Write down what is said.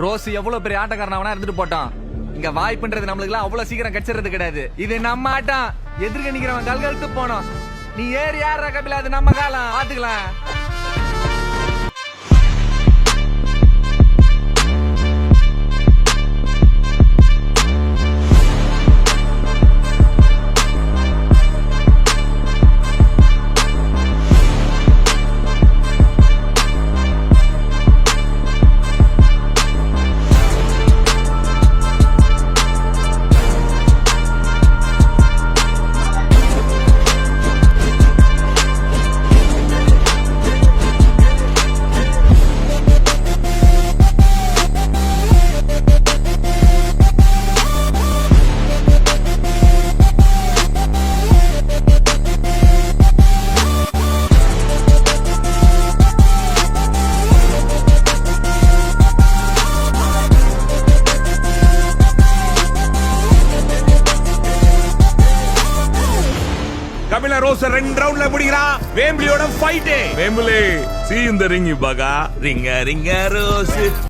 Rose எவ்வளவு பெரிய ஆட்டக்காரன் இருந்துட்டு போட்டான். இங்க வாய்ப்புன்றது நம்மளுக்கு எல்லாம் அவ்வளவு சீக்கிரம் கிடைச்சிறது கிடையாது. இது நம்ம ஆட்டம். எதிர்க்க நிக்கிறவன் கல்கழுத்து போனோம். நீ ஏறி யார கபில, அது நம்ம காலம். பாத்துக்கலாம். கபில ரோஸ் 2 ரவுண்ட்ல முடிக்கிறான். வேம்பிலியோட fight. Wembley see in the ring, baga. Ringa ringa rose.